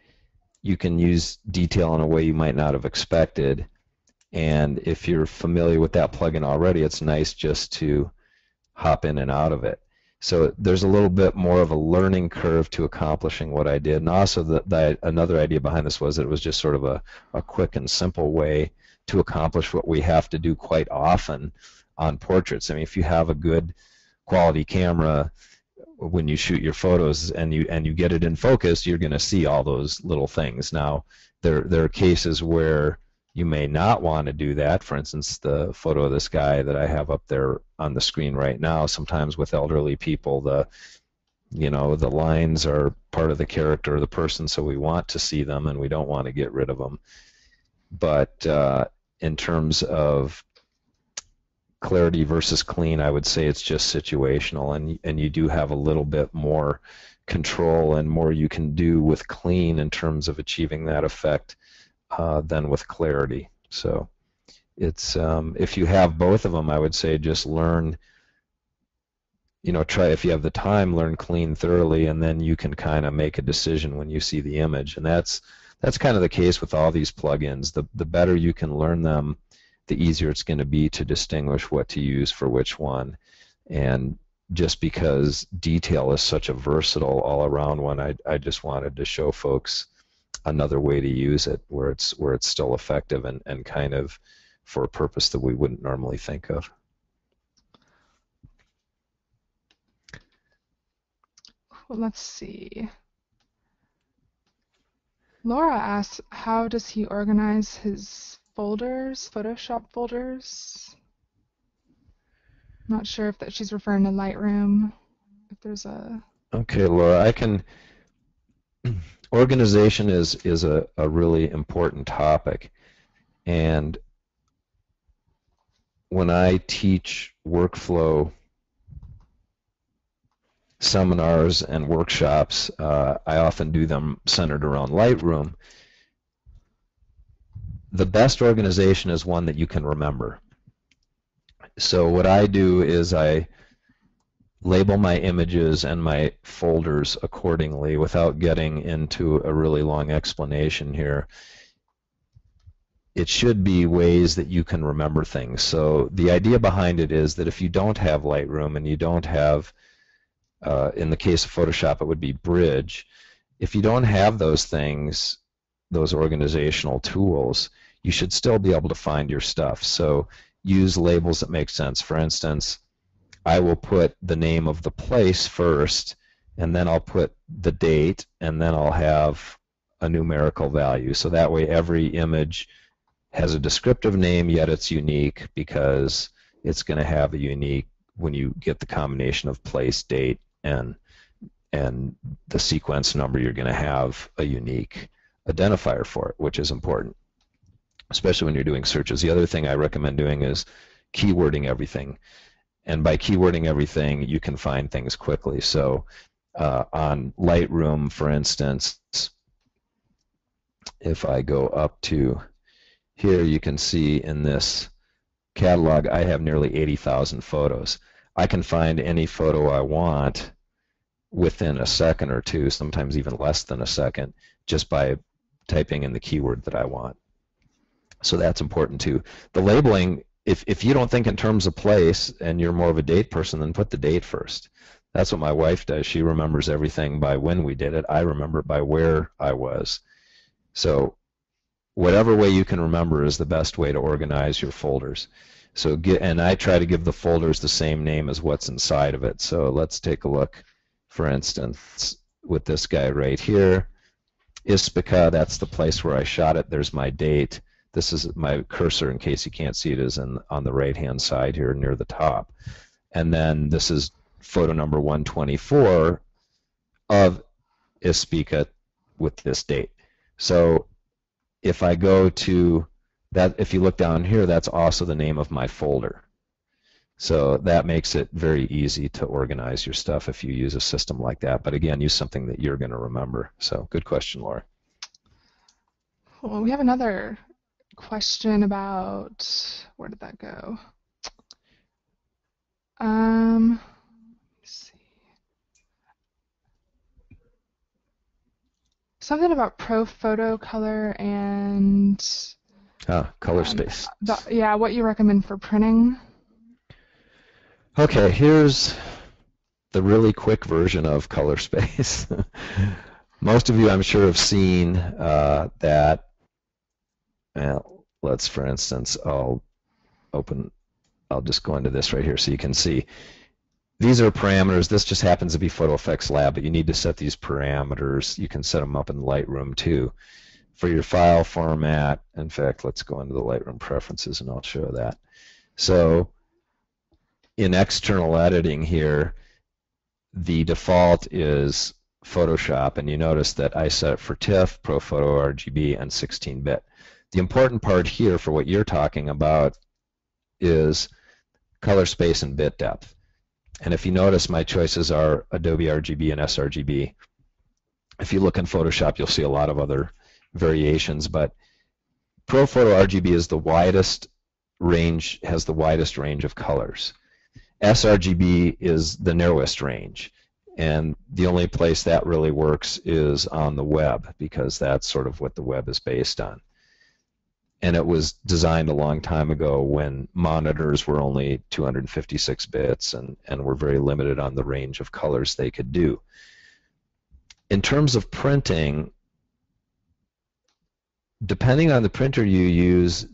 you can use detail in a way you might not have expected. And if you're familiar with that plugin already, it's nice just to hop in and out of it. So there's a little bit more of a learning curve to accomplishing what I did. And also another idea behind this was that it was just sort of a quick and simple way to accomplish what we have to do quite often on portraits. I mean, if you have a good quality camera, when you shoot your photos and you get it in focus, you're going to see all those little things. Now, there are cases where you may not want to do that. For instance, the photo of this guy that I have up there on the screen right now, sometimes with elderly people, the lines are part of the character of the person, so we want to see them and we don't want to get rid of them. But in terms of clarity versus clean, I would say it's just situational, and you do have a little bit more control and more you can do with clean in terms of achieving that effect than with clarity. So it's if you have both of them, I would say just learn, try, if you have the time, learn clean thoroughly, and then you can kind of make a decision when you see the image. And that's kind of the case with all these plugins. The better you can learn them, the easier it's going to be to distinguish what to use for which one. And just because detail is such a versatile all-around one, I just wanted to show folks another way to use it where it's still effective and kind of for a purpose that we wouldn't normally think of. Well, let's see. Laura asks, how does he organize his folders, Photoshop folders? Not sure if that she's referring to Lightroom. If there's a... Okay, Laura, I can... Organization is a really important topic, and when I teach workflow seminars and workshops, I often do them centered around Lightroom. The best organization is one that you can remember. So what I do is I label my images and my folders accordingly without getting into a really long explanation here. It should be ways that you can remember things. So the idea behind it is that if you don't have Lightroom and you don't have, in the case of Photoshop, it would be Bridge. If you don't have those things, those organizational tools, you should still be able to find your stuff. So use labels that make sense. For instance, I will put the name of the place first, and then I'll put the date, and then I'll have a numerical value. So that way every image has a descriptive name, yet it's unique because it's going to have a unique, when you get the combination of place, date, and the sequence number, you're going to have a unique identifier for it, which is important, especially when you're doing searches. The other thing I recommend doing is keywording everything. And by keywording everything, you can find things quickly. So on Lightroom, for instance, if I go up to here, you can see in this catalog, I have nearly 80,000 photos. I can find any photo I want within a second or two, sometimes even less than a second, just by typing in the keyword that I want. So that's important too. The labeling, if you don't think in terms of place and you're more of a date person, then put the date first. That's what my wife does. She remembers everything by when we did it. I remember it by where I was. So whatever way you can remember is the best way to organize your folders. So and I try to give the folders the same name as what's inside of it. So let's take a look, for instance, with this guy right here. Ispica, that's the place where I shot it. There's my date. This is my cursor, in case you can't see it, is on the right-hand side here near the top. And then this is photo number 124 of Ispica with this date. So if I go to that, if you look down here, that's also the name of my folder. So that makes it very easy to organize your stuff if you use a system like that. But again, use something that you're going to remember. So good question, Laura. Well, we have another question about, where did that go? Let's see. Something about pro photo color and color space. yeah, what you recommend for printing. Okay, here's the really quick version of color space. Most of you, I'm sure, have seen that. Let's, for instance, I'll just go into this right here so you can see. These are parameters. This just happens to be Photo Effects Lab, but you need to set these parameters. You can set them up in Lightroom too. For your file format, in fact, let's go into the Lightroom preferences and I'll show that. So in external editing here, the default is Photoshop, and you notice that I set it for TIFF, ProPhoto RGB, and 16-bit. The important part here for what you're talking about is color space and bit depth. And if you notice, my choices are Adobe RGB and sRGB. If you look in Photoshop, you'll see a lot of other variations, but ProPhoto RGB is the widest range, has the widest range of colors. sRGB is the narrowest range, and the only place that really works is on the web, because that's sort of what the web is based on. And it was designed a long time ago when monitors were only 256 bits and were very limited on the range of colors they could do. In terms of printing, depending on the printer you use,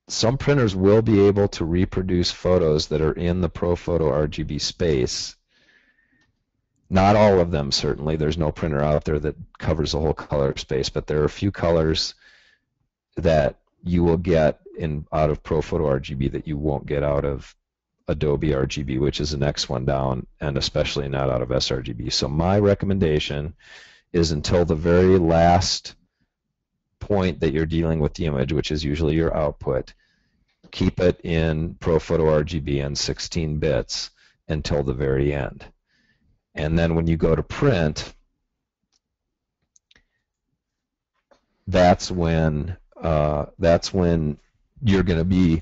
some printers will be able to reproduce photos that are in the ProPhoto RGB space. Not all of them, certainly. There's no printer out there that covers the whole color space, but there are a few colors that you will get out of ProPhoto RGB that you won't get out of Adobe RGB, which is the next one down, and especially not out of sRGB. So my recommendation is, until the very last point that you're dealing with the image, which is usually your output, keep it in ProPhoto RGB and 16 bits until the very end. And then when you go to print, that's when you're going to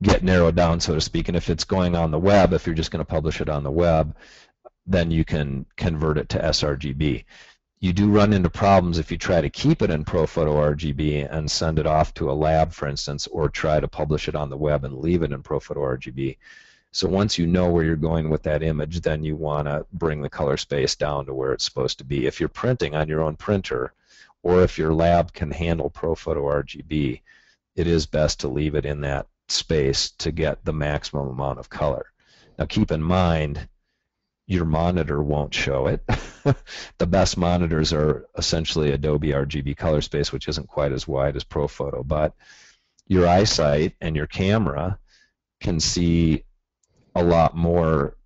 get narrowed down, so to speak. And if it's going on the web, if you're just going to publish it on the web, then you can convert it to sRGB. You do run into problems if you try to keep it in ProPhoto RGB and send it off to a lab, for instance, or try to publish it on the web and leave it in ProPhoto RGB. So once you know where you're going with that image, then you want to bring the color space down to where it's supposed to be. If you're printing on your own printer, or if your lab can handle ProPhoto RGB, it is best to leave it in that space to get the maximum amount of color. Now keep in mind, your monitor won't show it. The best monitors are essentially Adobe RGB color space, which isn't quite as wide as ProPhoto, but your eyesight and your camera can see a lot more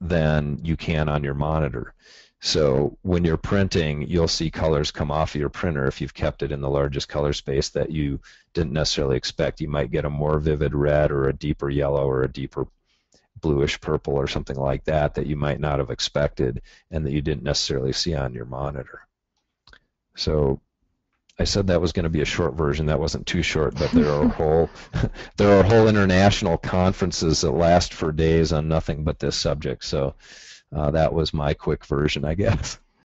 than you can on your monitor. So when you're printing, you'll see colors come off of your printer if you've kept it in the largest color space that you didn't necessarily expect. You might get a more vivid red or a deeper yellow or a deeper bluish purple or something like that that you might not have expected and that you didn't necessarily see on your monitor. So I said that was going to be a short version. That wasn't too short, but there are whole international conferences that last for days on nothing but this subject. So that was my quick version, I guess.